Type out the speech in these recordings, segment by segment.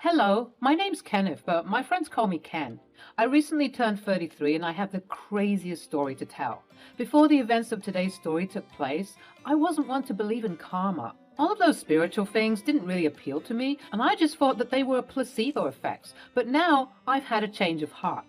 Hello, my name's Kenneth, but my friends call me Ken. I recently turned 33 and I have the craziest story to tell. Before the events of today's story took place, I wasn't one to believe in karma. All of those spiritual things didn't really appeal to me, and I just thought that they were placebo effects. But now I've had a change of heart.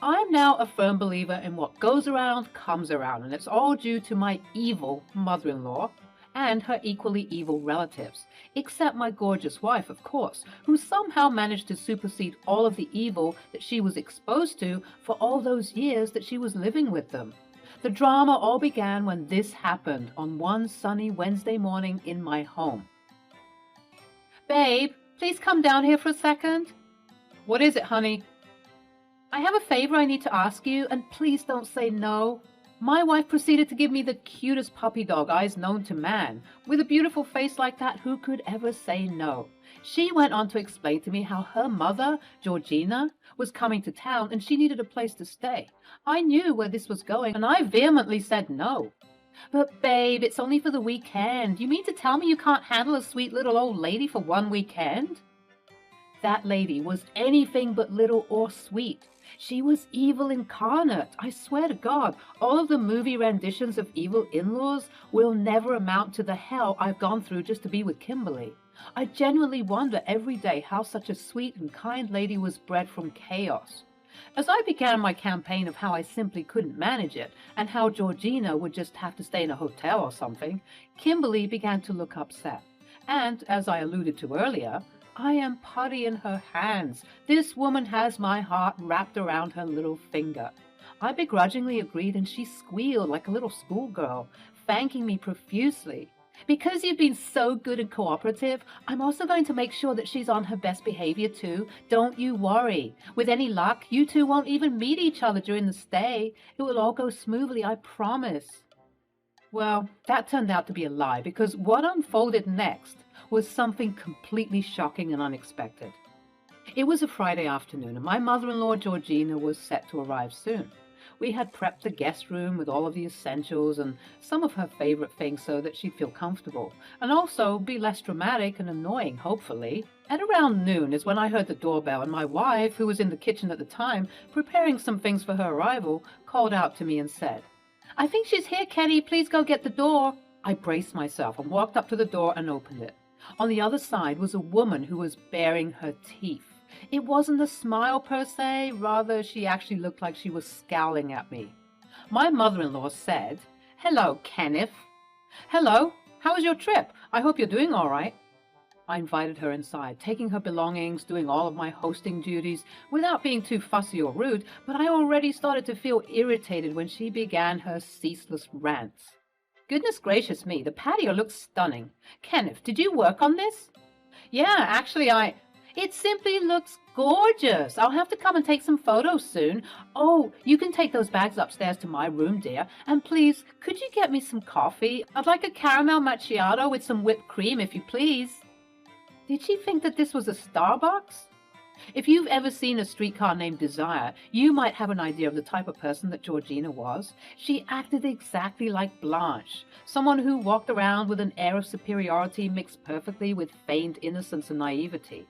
I'm now a firm believer in what goes around comes around, and it's all due to my evil mother-in-law and her equally evil relatives, except my gorgeous wife, of course, who somehow managed to supersede all of the evil that she was exposed to for all those years that she was living with them. The drama all began when this happened on one sunny Wednesday morning in my home. Babe, please come down here for a second. What is it, honey? I have a favor I need to ask you, and please don't say no. My wife proceeded to give me the cutest puppy dog eyes known to man. With a beautiful face like that, who could ever say no? She went on to explain to me how her mother, Georgina, was coming to town and she needed a place to stay. I knew where this was going and I vehemently said no. But babe, it's only for the weekend. You mean to tell me you can't handle a sweet little old lady for one weekend? That lady was anything but little or sweet. She was evil incarnate. I swear to God, all of the movie renditions of evil in-laws will never amount to the hell I've gone through just to be with Kimberly. I genuinely wonder every day how such a sweet and kind lady was bred from chaos. As I began my campaign of how I simply couldn't manage it, and how Georgina would just have to stay in a hotel or something, Kimberly began to look upset. And, as I alluded to earlier, I am putty in her hands. This woman has my heart wrapped around her little finger. I begrudgingly agreed and she squealed like a little schoolgirl, thanking me profusely. Because you've been so good and cooperative, I'm also going to make sure that she's on her best behavior too. Don't you worry. With any luck, you two won't even meet each other during the stay. It will all go smoothly, I promise. Well, that turned out to be a lie because what unfolded next was something completely shocking and unexpected. It was a Friday afternoon and my mother-in-law Georgina was set to arrive soon. We had prepped the guest room with all of the essentials and some of her favorite things so that she'd feel comfortable and also be less dramatic and annoying, hopefully. At around noon is when I heard the doorbell and my wife, who was in the kitchen at the time preparing some things for her arrival, called out to me and said, "I think she's here, Kenny. Please go get the door." I braced myself and walked up to the door and opened it. On the other side was a woman who was baring her teeth. It wasn't a smile per se, rather she actually looked like she was scowling at me. My mother-in-law said, "Hello, Kenneth." "Hello, how was your trip? I hope you're doing all right." I invited her inside, taking her belongings, doing all of my hosting duties, without being too fussy or rude, but I already started to feel irritated when she began her ceaseless rants. Goodness gracious me, the patio looks stunning. Kenneth, did you work on this? Yeah, actually It simply looks gorgeous. I'll have to come and take some photos soon. Oh, you can take those bags upstairs to my room, dear. And please, could you get me some coffee? I'd like a caramel macchiato with some whipped cream, if you please. Did she think that this was a Starbucks? If you've ever seen A Streetcar Named Desire, you might have an idea of the type of person that Georgina was. She acted exactly like Blanche, someone who walked around with an air of superiority mixed perfectly with feigned innocence and naivety.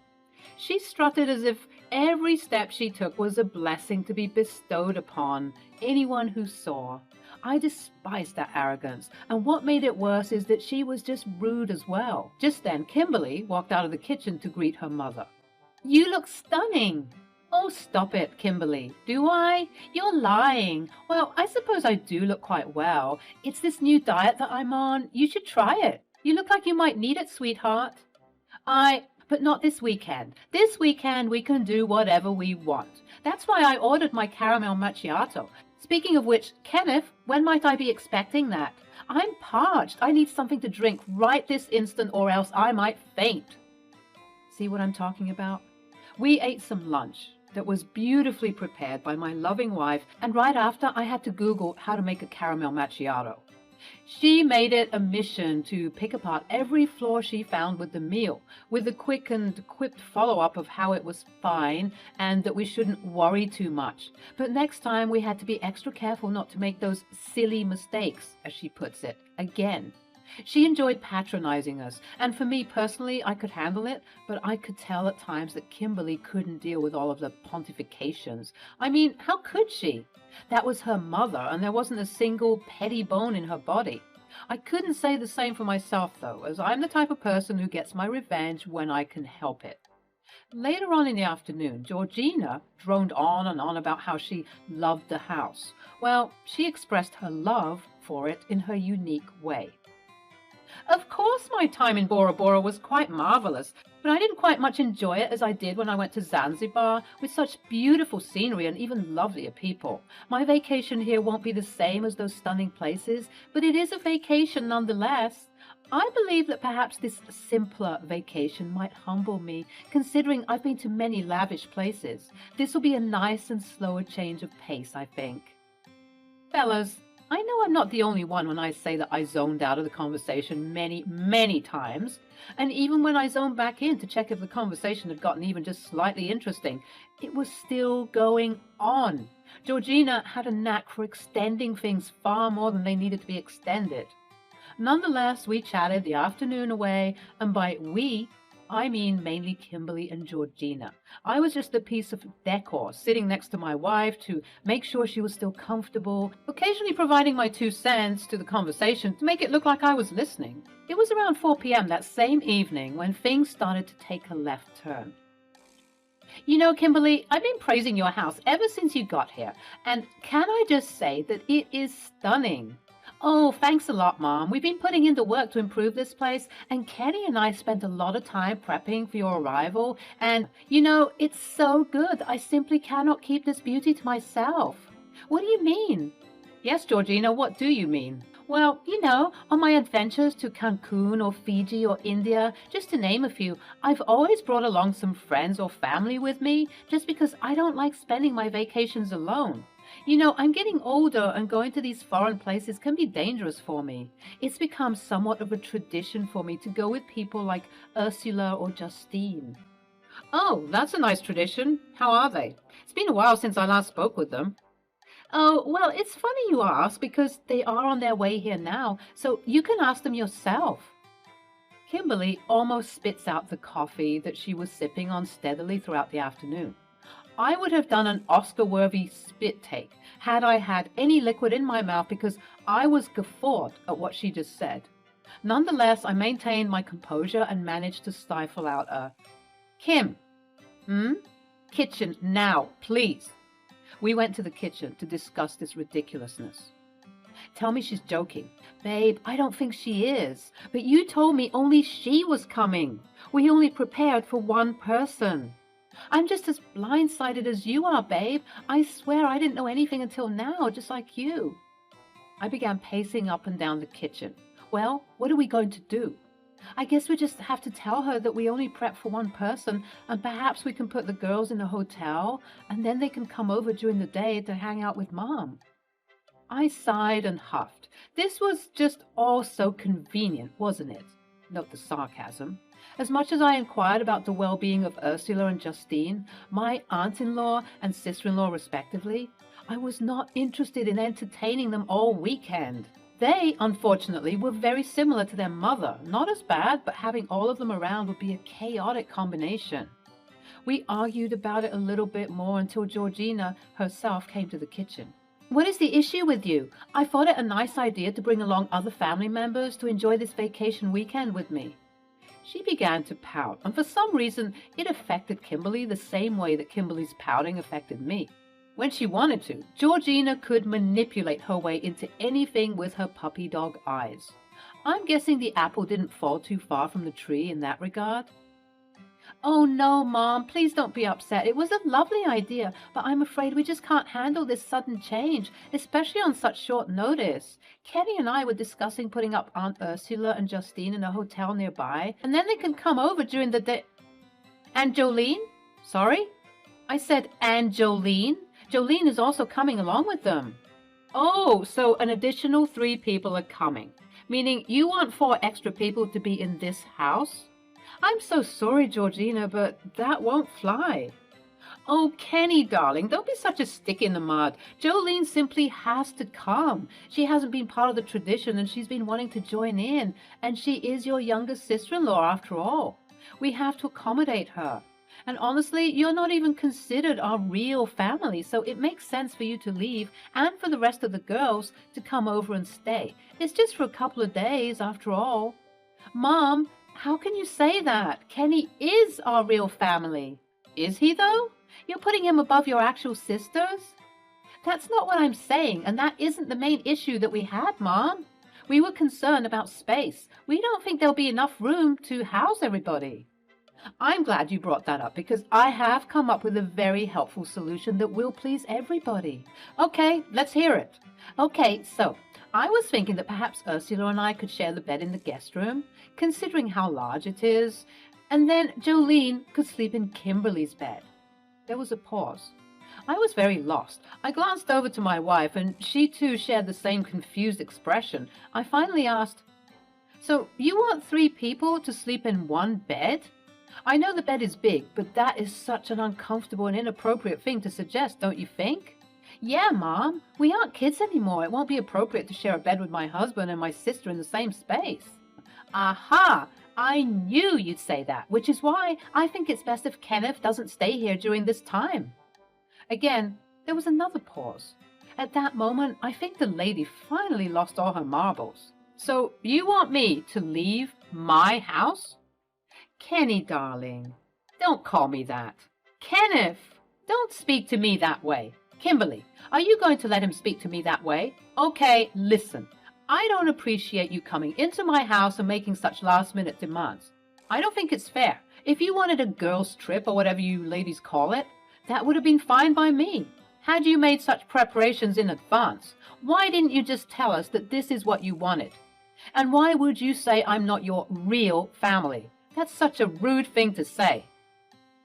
She strutted as if every step she took was a blessing to be bestowed upon anyone who saw. I despised that arrogance, and what made it worse is that she was just rude as well. Just then, Kimberly walked out of the kitchen to greet her mother. "You look stunning." "Oh, stop it, Kimberly." "Do I? You're lying." "Well, I suppose I do look quite well. It's this new diet that I'm on. You should try it. You look like you might need it, sweetheart." But not this weekend. This weekend we can do whatever we want. That's why I ordered my caramel macchiato. Speaking of which, Kenneth, when might I be expecting that? I'm parched. I need something to drink right this instant or else I might faint. See what I'm talking about? We ate some lunch that was beautifully prepared by my loving wife, and right after I had to Google how to make a caramel macchiato. She made it a mission to pick apart every flaw she found with the meal, with a quick and quipped follow-up of how it was fine and that we shouldn't worry too much. But next time we had to be extra careful not to make those silly mistakes, as she puts it, again. She enjoyed patronizing us, and for me personally, I could handle it, but I could tell at times that Kimberly couldn't deal with all of the pontifications. I mean, how could she? That was her mother, and there wasn't a single petty bone in her body. I couldn't say the same for myself, though, as I'm the type of person who gets my revenge when I can help it. Later on in the afternoon, Georgina droned on and on about how she loved the house. Well, she expressed her love for it in her unique way. Of course, my time in Bora Bora was quite marvelous, but I didn't quite much enjoy it as I did when I went to Zanzibar with such beautiful scenery and even lovelier people. My vacation here won't be the same as those stunning places, but it is a vacation nonetheless. I believe that perhaps this simpler vacation might humble me, considering I've been to many lavish places. This will be a nice and slower change of pace, I think. Fellas, I know I'm not the only one when I say that I zoned out of the conversation many, many times. And even when I zoned back in to check if the conversation had gotten even just slightly interesting, it was still going on. Georgina had a knack for extending things far more than they needed to be extended. Nonetheless, we chatted the afternoon away, and by we, I mean mainly Kimberly and Georgina. I was just a piece of decor sitting next to my wife to make sure she was still comfortable, occasionally providing my 2 cents to the conversation to make it look like I was listening. It was around 4 p.m. that same evening when things started to take a left turn. You know, Kimberly, I've been praising your house ever since you got here, and can I just say that it is stunning? Oh, thanks a lot, Mom. We've been putting in the work to improve this place, and Kenny and I spent a lot of time prepping for your arrival, and, you know, it's so good. I simply cannot keep this beauty to myself. What do you mean? Yes, Georgina, what do you mean? Well, you know, on my adventures to Cancun or Fiji or India, just to name a few, I've always brought along some friends or family with me, just because I don't like spending my vacations alone. You know, I'm getting older, and going to these foreign places can be dangerous for me. It's become somewhat of a tradition for me to go with people like Ursula or Justine. Oh, that's a nice tradition. How are they? It's been a while since I last spoke with them. Oh, well, it's funny you ask, because they are on their way here now, so you can ask them yourself. Kimberly almost spits out the coffee that she was sipping on steadily throughout the afternoon. I would have done an Oscar-worthy spit take had I had any liquid in my mouth, because I was guffawed at what she just said. Nonetheless, I maintained my composure and managed to stifle out a, "Kim, kitchen now, please." We went to the kitchen to discuss this ridiculousness. Tell me she's joking. Babe, I don't think she is. But you told me only she was coming. We only prepared for one person. I'm just as blindsided as you are, babe. I swear I didn't know anything until now, just like you. I began pacing up and down the kitchen. Well, what are we going to do? I guess we just have to tell her that we only prep for one person, and perhaps we can put the girls in a hotel, and then they can come over during the day to hang out with Mom. I sighed and huffed. This was just all so convenient, wasn't it? Note the sarcasm. As much as I inquired about the well-being of Ursula and Justine, my aunt-in-law and sister-in-law respectively, I was not interested in entertaining them all weekend. They, unfortunately, were very similar to their mother. Not as bad, but having all of them around would be a chaotic combination. We argued about it a little bit more until Georgina herself came to the kitchen. What is the issue with you? I thought it a nice idea to bring along other family members to enjoy this vacation weekend with me. She began to pout, and for some reason it affected Kimberly the same way that Kimberly's pouting affected me. When she wanted to, Georgina could manipulate her way into anything with her puppy dog eyes. I'm guessing the apple didn't fall too far from the tree in that regard. Oh no, Mom, please don't be upset. It was a lovely idea, but I'm afraid we just can't handle this sudden change, especially on such short notice. Kenny and I were discussing putting up Aunt Ursula and Justine in a hotel nearby, and then they can come over during the day. And Jolene? Sorry? I said, and Jolene? Jolene is also coming along with them. Oh, so an additional 3 people are coming, meaning you want 4 extra people to be in this house? I'm so sorry, Georgina, but that won't fly. Oh, Kenny, darling, don't be such a stick in the mud. Jolene simply has to come. She hasn't been part of the tradition and she's been wanting to join in. And she is your younger sister-in-law after all. We have to accommodate her. And honestly, you're not even considered our real family, so it makes sense for you to leave and for the rest of the girls to come over and stay. It's just for a couple of days after all. Mom, how can you say that? Kenny is our real family. Is he, though? You're putting him above your actual sisters? That's not what I'm saying, and that isn't the main issue that we had, Mom. We were concerned about space. We don't think there'll be enough room to house everybody. I'm glad you brought that up because I have come up with a very helpful solution that will please everybody. Okay, let's hear it. Okay, so I was thinking that perhaps Ursula and I could share the bed in the guest room, considering how large it is, and then Jolene could sleep in Kimberly's bed. There was a pause. I was very lost. I glanced over to my wife, and she too shared the same confused expression. I finally asked, "So you want 3 people to sleep in one bed?" I know the bed is big, but that is such an uncomfortable and inappropriate thing to suggest, don't you think? Yeah, Mom, we aren't kids anymore. It won't be appropriate to share a bed with my husband and my sister in the same space. Aha! I knew you'd say that, which is why I think it's best if Kenneth doesn't stay here during this time. Again, there was another pause. At that moment, I think the lady finally lost all her marbles. So you want me to leave my house? Kenny, darling, don't call me that. Kenneth, don't speak to me that way. Kimberly, are you going to let him speak to me that way? Okay, listen. I don't appreciate you coming into my house and making such last-minute demands. I don't think it's fair. If you wanted a girls' trip or whatever you ladies call it, that would have been fine by me. Had you made such preparations in advance, why didn't you just tell us that this is what you wanted? And why would you say I'm not your real family? That's such a rude thing to say.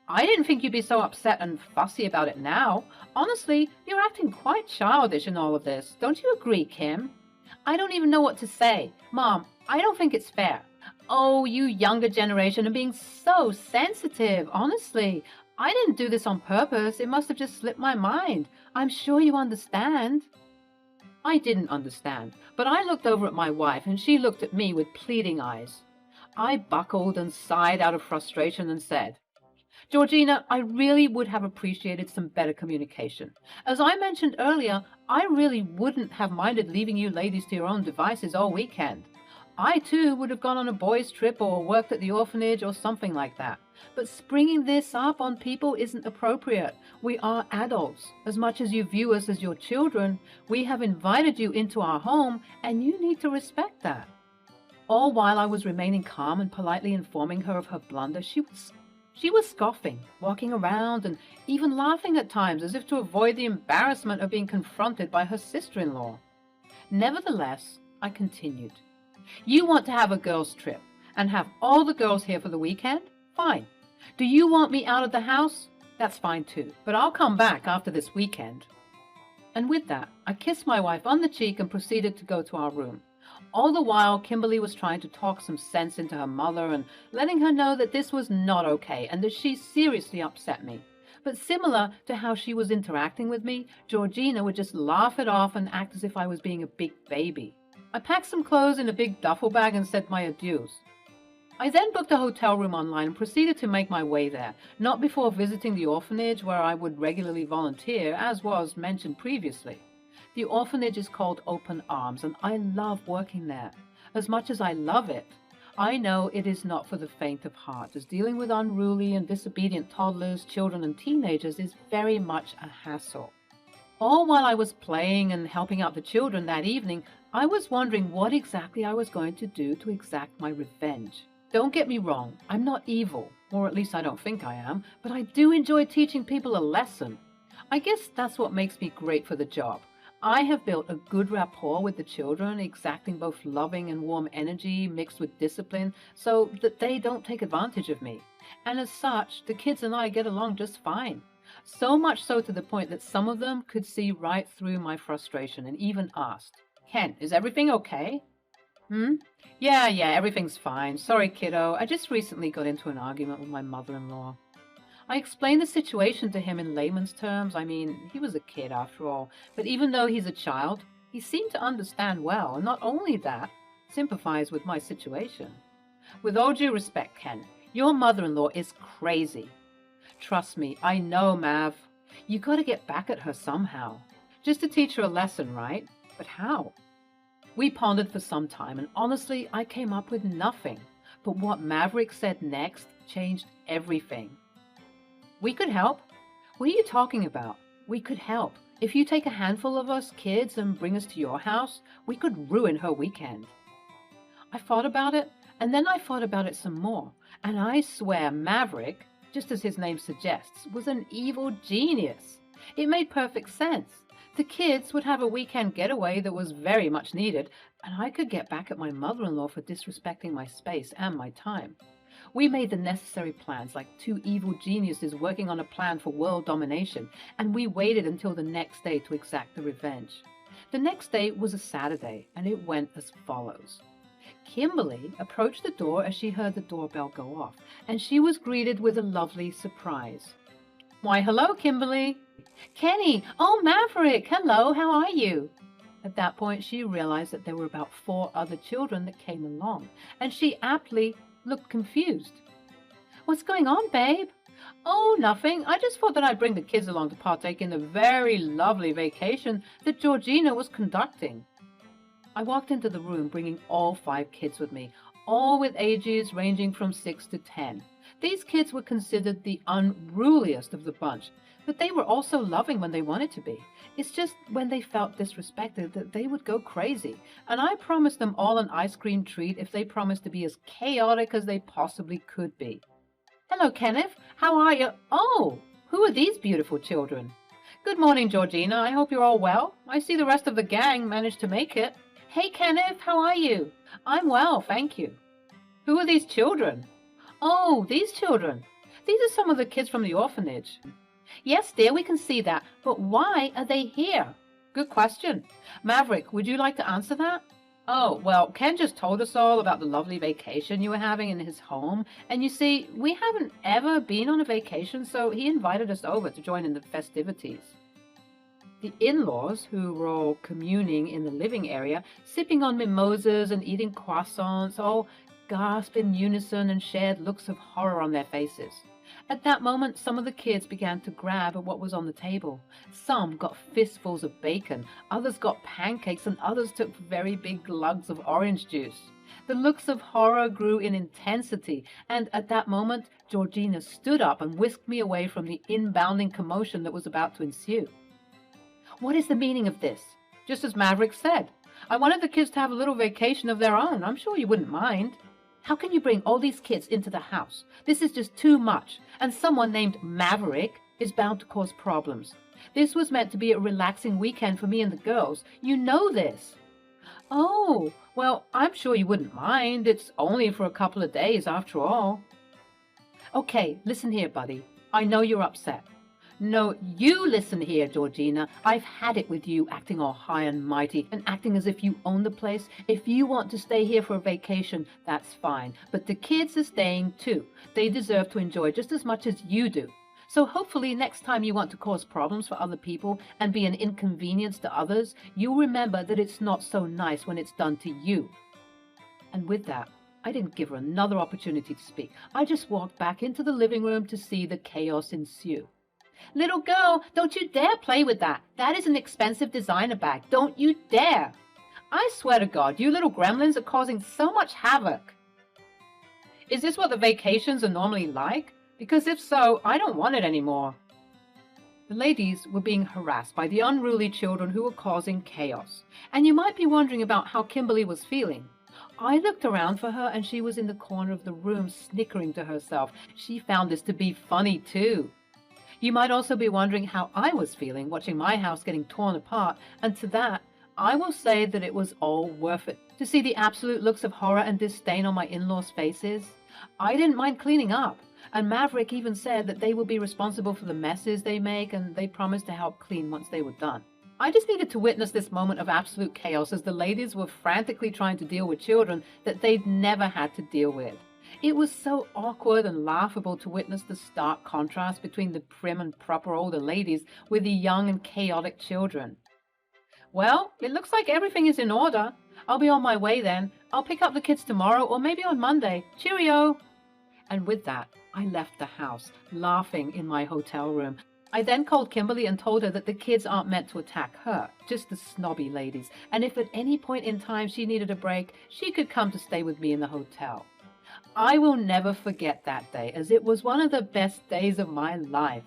I didn't think you'd be so upset and fussy about it now. Honestly, you're acting quite childish in all of this. Don't you agree, Kim? I don't even know what to say. Mom, I don't think it's fair. Oh, you younger generation are being so sensitive. Honestly, I didn't do this on purpose. It must have just slipped my mind. I'm sure you understand. I didn't understand, but I looked over at my wife and she looked at me with pleading eyes. I buckled and sighed out of frustration and said, Georgina, I really would have appreciated some better communication. As I mentioned earlier, I really wouldn't have minded leaving you ladies to your own devices all weekend. I too would have gone on a boys' trip or worked at the orphanage or something like that. But springing this up on people isn't appropriate. We are adults. As much as you view us as your children, we have invited you into our home and you need to respect that. All while I was remaining calm and politely informing her of her blunder, she was scoffing, walking around, and even laughing at times as if to avoid the embarrassment of being confronted by her sister-in-law. Nevertheless, I continued. You want to have a girls' trip and have all the girls here for the weekend? Fine. Do you want me out of the house? That's fine too, but I'll come back after this weekend. And with that, I kissed my wife on the cheek and proceeded to go to our room. All the while, Kimberly was trying to talk some sense into her mother and letting her know that this was not okay and that she seriously upset me. But similar to how she was interacting with me, Georgina would just laugh it off and act as if I was being a big baby. I packed some clothes in a big duffel bag and said my adieus. I then booked a hotel room online and proceeded to make my way there, not before visiting the orphanage where I would regularly volunteer, as was mentioned previously. The orphanage is called Open Arms, and I love working there. As much as I love it, I know it is not for the faint of heart, as dealing with unruly and disobedient toddlers, children, and teenagers is very much a hassle. All while I was playing and helping out the children that evening, I was wondering what exactly I was going to do to exact my revenge. Don't get me wrong, I'm not evil, or at least I don't think I am, but I do enjoy teaching people a lesson. I guess that's what makes me great for the job. I have built a good rapport with the children, exacting both loving and warm energy mixed with discipline so that they don't take advantage of me. And as such, the kids and I get along just fine. So much so to the point that some of them could see right through my frustration and even asked, Ken, is everything okay? Yeah, everything's fine. Sorry, kiddo. I just recently got into an argument with my mother-in-law. I explained the situation to him in layman's terms. I mean, he was a kid after all, but even though he's a child, he seemed to understand well, and not only that, sympathize with my situation. With all due respect, Ken, your mother-in-law is crazy. Trust me, I know, Mav. You gotta get back at her somehow. Just to teach her a lesson, right? But how? We pondered for some time, and honestly, I came up with nothing. But what Maverick said next changed everything. We could help. What are you talking about? We could help. If you take a handful of us kids and bring us to your house, we could ruin her weekend. I thought about it, and then I thought about it some more, and I swear Maverick, just as his name suggests, was an evil genius. It made perfect sense. The kids would have a weekend getaway that was very much needed, and I could get back at my mother-in-law for disrespecting my space and my time. We made the necessary plans like two evil geniuses working on a plan for world domination, and we waited until the next day to exact the revenge. The next day was a Saturday, and it went as follows. Kimberly approached the door as she heard the doorbell go off, and she was greeted with a lovely surprise. "Why, hello, Kimberly." "Kenny! Oh, Maverick! Hello, how are you?" At that point, she realized that there were about 4 other children that came along, and she aptly looked confused. "What's going on, babe?" "Oh, nothing. I just thought that I'd bring the kids along to partake in the very lovely vacation that Georgina was conducting." I walked into the room bringing all 5 kids with me, all with ages ranging from 6 to 10. These kids were considered the unruliest of the bunch, but they were also loving when they wanted to be. It's just when they felt disrespected that they would go crazy, and I promised them all an ice cream treat if they promised to be as chaotic as they possibly could be. "Hello, Kenneth. How are you? Oh, who are these beautiful children?" "Good morning, Georgina. I hope you're all well. I see the rest of the gang managed to make it." "Hey, Kenneth. How are you?" "I'm well, thank you." "Who are these children?" "Oh, these children. These are some of the kids from the orphanage." "Yes, dear, we can see that. But why are they here?" "Good question. Maverick, would you like to answer that?" "Oh, well, Ken just told us all about the lovely vacation you were having in his home. And you see, we haven't ever been on a vacation, so he invited us over to join in the festivities." The in-laws, who were all communing in the living area, sipping on mimosas and eating croissants, all gasped in unison and shared looks of horror on their faces. At that moment, some of the kids began to grab at what was on the table. Some got fistfuls of bacon, others got pancakes, and others took very big lugs of orange juice. The looks of horror grew in intensity, and at that moment, Georgina stood up and whisked me away from the inbounding commotion that was about to ensue. "What is the meaning of this?" "Just as Maverick said. I wanted the kids to have a little vacation of their own. I'm sure you wouldn't mind." "How can you bring all these kids into the house? This is just too much, and someone named Maverick is bound to cause problems. This was meant to be a relaxing weekend for me and the girls. You know this." "Oh, well, I'm sure you wouldn't mind. It's only for a couple of days after all." "Okay, listen here, buddy. I know you're upset. No, you listen here, Georgina. I've had it with you acting all high and mighty and acting as if you own the place. If you want to stay here for a vacation, that's fine. But the kids are staying too. They deserve to enjoy just as much as you do. So hopefully next time you want to cause problems for other people and be an inconvenience to others, you'll remember that it's not so nice when it's done to you." And with that, I didn't give her another opportunity to speak. I just walked back into the living room to see the chaos ensue. "Little girl, don't you dare play with that. That is an expensive designer bag. Don't you dare. I swear to God, you little gremlins are causing so much havoc." "Is this what the vacations are normally like? Because if so, I don't want it anymore." The ladies were being harassed by the unruly children who were causing chaos. And you might be wondering about how Kimberly was feeling. I looked around for her, and she was in the corner of the room snickering to herself. She found this to be funny too. You might also be wondering how I was feeling watching my house getting torn apart, and to that, I will say that it was all worth it. To see the absolute looks of horror and disdain on my in-laws' faces, I didn't mind cleaning up, and Maverick even said that they would be responsible for the messes they make, and they promised to help clean once they were done. I just needed to witness this moment of absolute chaos as the ladies were frantically trying to deal with children that they'd never had to deal with. It was so awkward and laughable to witness the stark contrast between the prim and proper older ladies with the young and chaotic children. Well, it looks like everything is in order. I'll be on my way then. I'll pick up the kids tomorrow or maybe on Monday. Cheerio! And with that, I left the house, laughing in my hotel room. I then called Kimberly and told her that the kids aren't meant to attack her, just the snobby ladies, and if at any point in time she needed a break, she could come to stay with me in the hotel. I will never forget that day, as it was one of the best days of my life.